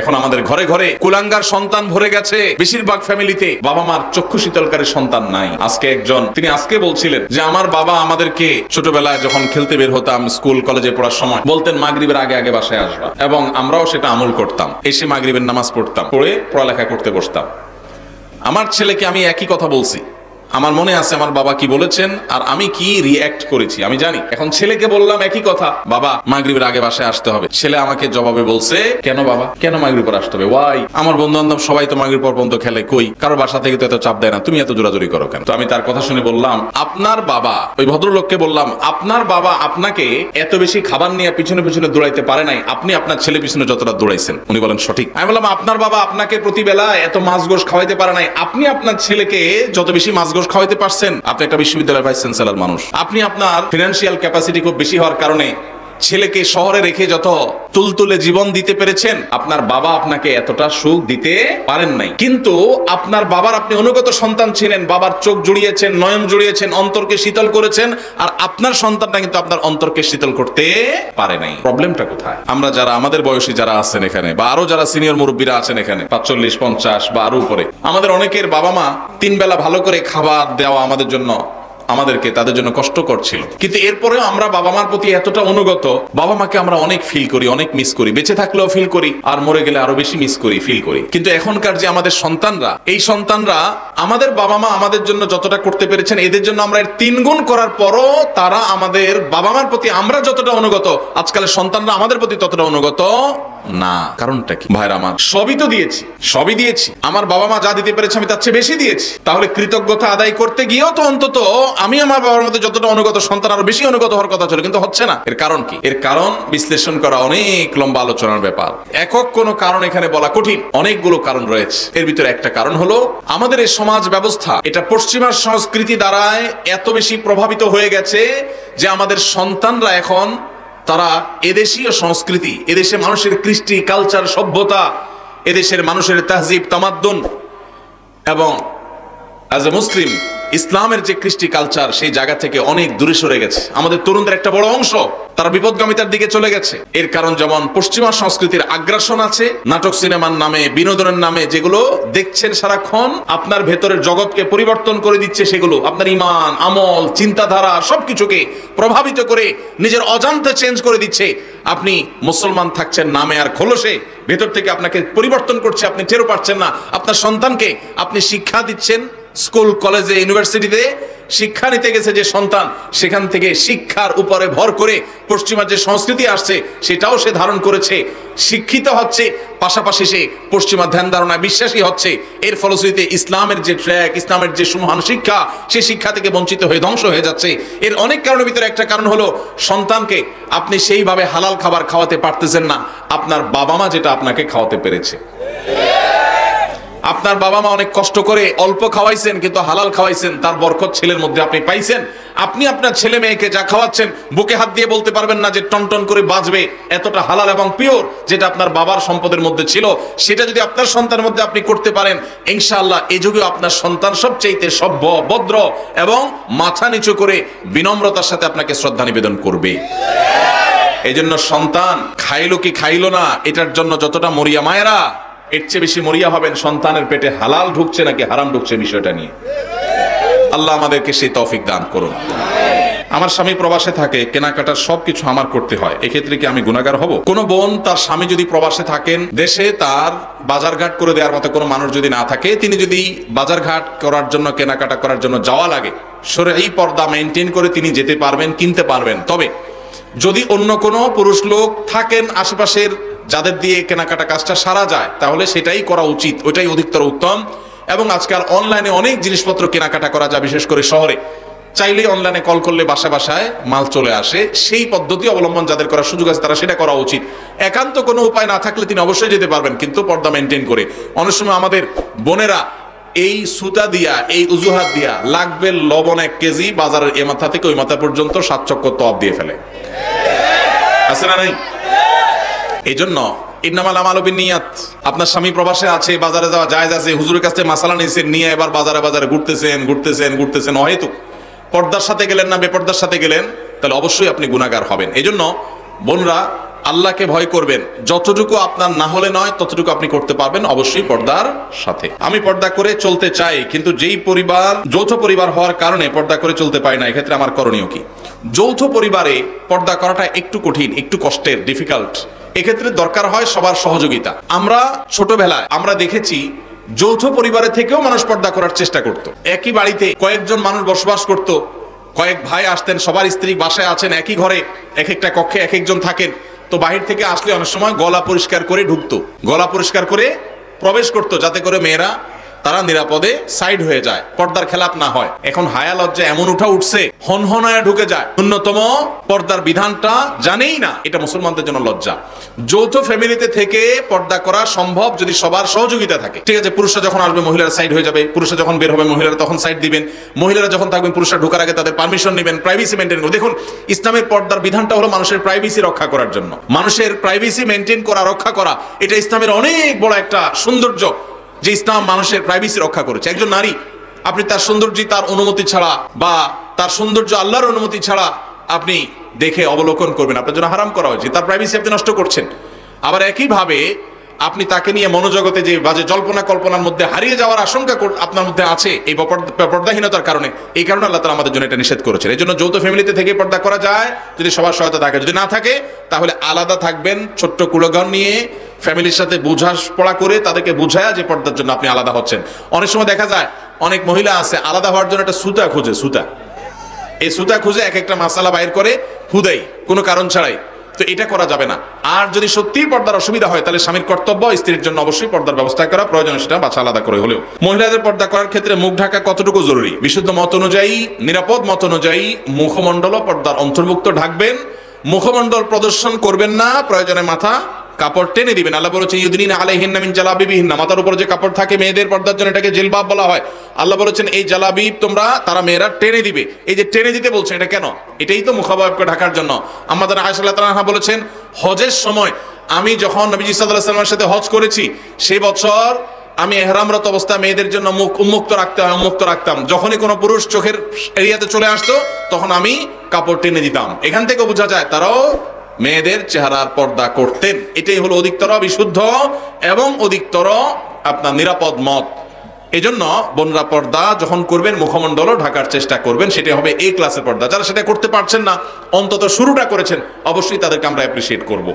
এখন আমাদের ঘরে ঘরে কুলাঙ্গার সন্তান ভরে গেছে। বেশিরভাগ ফ্যামিলিতে বাবা মার চক্ষু শীতলকারী সন্তান নাই। আজকে একজন তিনি আজকে বলছিলেন যে আমার বাবা আমাদেরকে ছোটবেলায় যখন খেলতে বের হতাম, স্কুল কলেজে পড়ার সময় বলতেন মাগরিবের আগে আগে বাসায় আসবা, এবং আমরাও সেটা আমল করতাম। এসে মাগরিবের নামাজ পড়তাম, পড়ে পড়ালেখা করতে বসতাম। আমার ছেলেকে আমি একই কথা বলছি। আমার মনে আছে আমার বাবা কি বলেছেন আর আমি কি রিঅ্যাক্ট করেছি আমি জানি। এখন ছেলেকে বললাম একই কথা, বাবা মাগরিবের আগে বাসায় আসতে হবে। ছেলে আমাকে জবাবে বলছে, কেন বাবা, কেন মাগরিব পর আসতে হবে? ওয়াই, আমার বন্ধু বান্ধব সবাই তো মাগরিব পর পর্যন্ত খেলে, কই কারো বাসা থেকে তো এত চাপ দেয় না, তুমি এত জোরাজোরি করো কেন? তো আমি তার কথা শুনে বললাম, আপনার বাবা, ওই ভদ্রলোককে বললাম, আপনার বাবা আপনাকে এত বেশি খাবার নিয়ে পিছনে পিছনে দৌড়াইতে পারে নাই, আপনি আপনার ছেলে পিছনে যতটা দৌড়াইছেন। উনি বলেন সঠিক। আমি বললাম, আপনার বাবা আপনাকে প্রতিবেলা এত মাছ গোশ খাওয়াইতে পারে নাই, আপনি আপনার ছেলেকে যত বেশি মাছ গোশ খাওয়াইতে পারছেন। আপনি একটা বিশ্ববিদ্যালয়ের ভাইস চ্যান্সেলর মানুষ, আপনি আপনার ফিনান্সিয়াল ক্যাপাসিটি খুব বেশি হওয়ার কারণে ছেলেকে শহরে রেখে যত তুলতুলে জীবন দিতে পেরেছেন, আপনার বাবা আপনাকে এতটা সুখ দিতে পারেন নাই। কিন্তু আপনার বাবার আপনি অনুগত সন্তান ছিলেন, বাবার চোখ জুড়িয়েছেন, নয়ন জুড়িয়েছেন, অন্তরকে শীতল করেছেন, আর আপনার সন্তানটা কিন্তু আপনার অন্তরকে শীতল করতে পারে নাই। প্রবলেমটা কোথায়? আমরা যারা আমাদের বয়সী যারা আছেন এখানে, বা আরো যারা সিনিয়র মুরব্বীরা আছেন এখানে 45, 50 বা আরো উপরে, আমাদের অনেকের বাবা মা 3 বেলা ভালো করে খাবার দেওয়া আমাদের জন্য, আমাদেরকে তাদের জন্য কষ্টকর ছিল। কিন্তু এরপরেও আমরা বাবা মার প্রতি এতটা অনুগত, বাবা মাকে আমরা অনেক ফিল করি, অনেক মিস করি, বেঁচে থাকলেও ফিল করি, আর মরে গেলে আরো বেশি মিস করি, ফিল করি। কিন্তু এখনকার যে আমাদের সন্তানরা, এই সন্তানরা আমাদের বাবা মা আমাদের জন্য যতটা করতে পেরেছেন, এদের জন্য আমরা এর 3 গুণ করার পরও তারা আমাদের বাবা মার প্রতি আমরা যতটা অনুগত, আজকালের সন্তানরা আমাদের প্রতি ততটা অনুগত না। কারণটা কি ভাইরা আমার? সবই তো দিয়েছি, সবই দিয়েছি। আমার বাবা মা যা দিতে পেরেছে আমি তার চেয়ে বেশি দিয়েছি। তাহলে কৃতজ্ঞতা আদায় করতে গিয়েও তো অন্তত আমি আমার বাবার মধ্যে যতটা অনুগত, সন্তান আরো বেশি অনুগত হওয়ার কথা ছিল, কিন্তু হচ্ছে না। এর কারণ কি? এর কারণ বিশ্লেষণ করা অনেক লম্বা আলোচনার ব্যাপার। একক কোনো কারণ এখানে বলা কঠিন, অনেকগুলো কারণ রয়েছে। এর ভিতরে একটা কারণ হলো আমাদের এই সমাজ ব্যবস্থা, এটা পশ্চিমা সংস্কৃতি দ্বারায় এত বেশি প্রভাবিত হয়ে গেছে যে আমাদের সন্তানরা এখন তারা এদেশীয় সংস্কৃতি, এদেশে মানুষের কৃষ্টি, কালচার, সভ্যতা, এদেশের মানুষের তাহজিব, তামাদ্দুন এবং অ্যাজ এ মুসলিম ইসলামের যে কৃষ্টি কালচার, সেই জায়গা থেকে অনেক দূরে সরে গেছে। আমাদের তরুণদের একটা বড় অংশ তারা বিপদগামিতার দিকে চলে গেছে। এর কারণ যেমন পশ্চিমা সংস্কৃতির আগ্রাসন আছে, নাটক সিনেমার নামে, বিনোদনের নামে যেগুলো দেখছেন সারাক্ষণ, আপনার ভেতরের জগৎকে পরিবর্তন করে দিচ্ছে। সেগুলো আপনার ইমান, আমল, চিন্তাধারা সবকিছুকে প্রভাবিত করে নিজের অজান্তে চেঞ্জ করে দিচ্ছে। আপনি মুসলমান থাকছেন নামে আর খোলসে, ভেতর থেকে আপনাকে পরিবর্তন করছে, আপনি টেরও পাচ্ছেন না। আপনার সন্তানকে আপনি শিক্ষা দিচ্ছেন, স্কুল, কলেজে, ইউনিভার্সিটিতে শিক্ষা নিতে গেছে যে সন্তান, সেখান থেকে শিক্ষার উপরে ভর করে পশ্চিমা যে সংস্কৃতি আসছে সেটাও সে ধারণ করেছে, শিক্ষিত হচ্ছে, পাশাপাশি সে পশ্চিমা ধ্যান ধারণায় বিশ্বাসী হচ্ছে। এর ফলশ্রুতিতে ইসলামের যে ট্র্যাক, ইসলামের যে সুমহান শিক্ষা, সেই শিক্ষা থেকে বঞ্চিত হয়ে ধ্বংস হয়ে যাচ্ছে। এর অনেক কারণের ভিতরে একটা কারণ হলো সন্তানকে আপনি সেইভাবে হালাল খাবার খাওয়াতে পারতেছেন না আপনার বাবা মা যেটা আপনাকে খাওয়াতে পেরেছে। আপনার বাবা মা অনেক কষ্ট করে অল্প খাওয়াইছেন, কিন্তু হালাল খাওয়াইছেন, তার বরকত ছেলের মধ্যে আপনি পাইছেন। আপনি আপনার ছেলে মেয়েকে যা খাওয়াচ্ছেন বুকে হাত দিয়ে বলতে পারবেন না যে টনটন করে বাঁচবে, এতটা হালাল এবং পিওর যেটা আপনার বাবার সম্পদের মধ্যে ছিল, সেটা যদি আপনার সন্তানের মধ্যে আপনি করতে পারেন, ইনশাআল্লাহ এই যুগেও আপনার সন্তান সবচাইতে সভ্য, ভদ্র এবং মাথা নিচু করে বিনম্রতার সাথে আপনাকে শ্রদ্ধা নিবেদন করবে। এই জন্য সন্তান খাইলো কি খাইলো না এটার জন্য যতটা মরিয়া মায়েরা, এর চেয়ে বেশি মরিয়া হবেন সন্তানের পেটে হালাল ঢুকছে নাকি হারাম ঢুকছে বিষয়টা নিয়ে। আল্লাহ আমাদেরকে সেই তৌফিক দান করুন। আমার স্বামী প্রবাসে থাকে, কেনাকাটার সবকিছু আমার করতে হয়, এক্ষেত্রে কি আমি গুনাহগার হব? কোন বোন তার স্বামী যদি প্রবাসে থাকেন, দেশে তার বাজারঘাট করে দেওয়ার মতো কোনো মানুষ যদি না থাকে, তিনি যদি বাজারঘাট করার জন্য, কেনাকাটা করার জন্য যাওয়া লাগে, শরঈ পর্দা মেনটেন করে তিনি যেতে পারবেন, কিনতে পারবেন। তবে যদি অন্য কোনো পুরুষ লোক থাকেন আশেপাশের, যাদের দিয়ে কেনাকাটা কাজটা সারা যায়, তাহলে সেটাই করা উচিত, ওইটাই অধিকতর উত্তম। এবং আজকাল অনলাইনে অনেক জিনিসপত্র কেনাকাটা করা যায়, বিশেষ করে শহরে চাইলেই অনলাইনে কল করলে বাসা বাসায় মাল চলে আসে। সেই পদ্ধতি অবলম্বন যাদের করার সুযোগ আছে তারা সেটা করা উচিত। একান্ত কোনো উপায় না থাকলে তিনি অবশ্যই যেতে পারবেন, কিন্তু পর্দা মেনটেন করে। অনেক সময় আমাদের বোনেরা এই সুতা দিয়া, এই উজুহাত দিয়া লাগবে লবণ 1 কেজি, বাজারের এ মাথা থেকে ওই মাথা পর্যন্ত 7 চক্কর তওয়াব দিয়ে ফেলে, আছে না নাই? এই জন্য ইন্নামাল আমালু বিন্নিয়াত। আপনার স্বামী প্রবাসে আছে, বাজারে যাওয়া জায়েজ আছে, হুজুরের কাছে মাসালা নিয়েছেন, নিয়ে এবার বাজারে বাজারে ঘুরতেছেন অহেতুক। পর্দার সাথে গেলেন না বেপর্দার সাথে গেলেন, তাহলে অবশ্যই আপনি গুনাহগার হবেন। এই জন্য বোনরা আল্লাহকে ভয় করবেন, যতটুকু আপনার না হলে নয় ততটুকু আপনি করতে পারবেন অবশ্যই পর্দার সাথে। আমি পর্দা করে চলতে চাই, কিন্তু যেই পরিবার যৌথ পরিবার হওয়ার কারণে পর্দা করে চলতে পারি না, এক্ষেত্রে আমার করণীয় কি? যৌথ পরিবারে পর্দা করাটা একটু কঠিন, একটু কষ্টের, ডিফিকাল্ট। এক্ষেত্রে দরকার হয় সবার সহযোগিতা। আমরা ছোটবেলায় আমরা দেখেছি যৌথ পরিবারে থেকেও মানুষ পর্দা করার চেষ্টা করত। একই বাড়িতে কয়েকজন মানুষ বসবাস করত, কয়েক ভাই আসতেন, সবার স্ত্রী বাসায় আছেন, একই ঘরে এক একটা কক্ষে এক একজন থাকেন। তো বাহির থেকে আসলে অনেক সময় গলা পরিষ্কার করে ঢুকতো, গলা পরিষ্কার করে প্রবেশ করতো, যাতে করে মেয়েরা তারা নিরাপদে সাইড হয়ে যায়, পর্দার খেলাপ না হয়। এখন হায়া লজ্জা এমন উঠছে, হনহনায় ঢুকে যায়, ন্যূনতম পর্দার বিধানটা জানেই না। এটা মুসলমানদের জন্য লজ্জা। যৌথ ফ্যামিলিতে থেকে পর্দা করা সম্ভব যদি সবার সহযোগিতা থাকে। ঠিক আছে, পুরুষরা যখন আসবে মহিলারা সাইড হয়ে যাবে, পুরুষরা যখন বের হবে মহিলারা তখন সাইড দিবেন, মহিলারা যখন থাকবেন পুরুষরা ঢোকার আগে তাদের পারমিশন নেবেন, প্রাইভেসি মেনটেন করবেন। দেখুন, ইসলামের পর্দার বিধানটা হলো মানুষের প্রাইভেসি রক্ষা করার জন্য। মানুষের প্রাইভেসি মেনটেন করা, রক্ষা করা, এটা ইসলামের অনেক বড় একটা সৌন্দর্য, যে ইসলাম মানুষের প্রাইভেসি রক্ষা করেছে। একজন নারী, আপনি তার সৌন্দর্য তার অনুমতি ছাড়া বা তার সৌন্দর্য আল্লাহর অনুমতি ছাড়া আপনি দেখে অবলোকন করবেন, আপনার জন্য হারাম করা হয়েছে, তার প্রাইভেসি আপনি নষ্ট করছেন। আবার একইভাবে আপনি তাকে নিয়ে মনোজগতে যে বাজে জল্পনা কল্পনার মধ্যে হারিয়ে যাওয়ার আশঙ্কা আপনার মধ্যে আছে এই পর্দাহীনতার কারণে, এই কারণে আল্লাহ তাআলা আমাদের জন্য এটা নিষেধ করেছেন। এই জন্য যৌথ ফ্যামিলিতে থেকে পর্দা করা যায় যদি সবার সহায়তা থাকে, যদি না থাকে তাহলে আলাদা থাকবেন, ছোট্ট কুড়োঘর নিয়ে ফ্যামিলির সাথে পড়া করে তাদেরকে বুঝায়া যে পর্দার জন্য আপনি আলাদা হচ্ছেন। অনেক সময় দেখা যায় অনেক মহিলা আছে আলাদা হওয়ার জন্য একটা সুতা খোঁজে, সুতা, এই সুতা খুঁজে এক একটা মাসালা বাইর করে হুদাই, কোনো কারণ ছাড়াই। তো এটা করা যাবে না। আর যদি সত্যিই পর্দার অসুবিধা হয় তাহলে স্বামীর কর্তব্য স্ত্রীর জন্য অবশ্যই পর্দার ব্যবস্থা করা প্রয়োজন, সেটা বাছা আলাদা করে হলেও। মহিলাদের পর্দা করার ক্ষেত্রে মুখ ঢাকা কতটুকু জরুরি? বিশুদ্ধ মত অনুযায়ী, নিরাপদ মত অনুযায়ী মুখমণ্ডলও পর্দার অন্তর্ভুক্ত ঢাকবেন। মুখমণ্ডল প্রদর্শন করবেন না, প্রয়োজনে মাথা কাপড় টেনে দিবেন। আল্লাহ বলেছেন ইউদিনিনা আলাইহিন্না মিন জালাবিবিহিন্না, মাথার উপর যে কাপড় থাকে মেয়েদের পর্দার জন্য এটাকে জিলবাব বলা হয়। আল্লাহ বলেছেন এই জালাবিব তারা মেয়েরা টেনে দিবে। এই যে টেনে দিতে বলছেন এটা কেন? এটাই তো মুখাবয়বকে ঢাকার জন্য। আমাদের আয়েশা রাদিয়াল্লাহু তাআলা বলেছেন হজের সময় আমি যখন নবীজি সাল্লাল্লাহু আলাইহি ওয়াসাল্লামের সাথে হজ করেছি সেই বছর আমি ইহরামরত অবস্থায় মেয়েদের জন্য মুখ উন্মুক্ত রাখতাম। যখনই কোনো পুরুষ চোখের এরিয়াতে চলে আসতো তখন আমি কাপড় টেনে দিতাম। এখান থেকে বোঝা যায় তারাও মেয়েদের চেহারার পর্দা করতেন। এটাই হলো অধিকতর বিশুদ্ধ এবং অধিকতর আপনার নিরাপদ মত। এজন্য বোনরা পর্দা যখন করবেন মুখমণ্ডলও ঢাকার চেষ্টা করবেন, সেটা হবে এই ক্লাসের পর্দা। যারা সেটা করতে পারছেন না, অন্তত শুরুটা করেছেন, অবশ্যই তাদেরকে আমরা অ্যাপ্রিসিয়েট করব।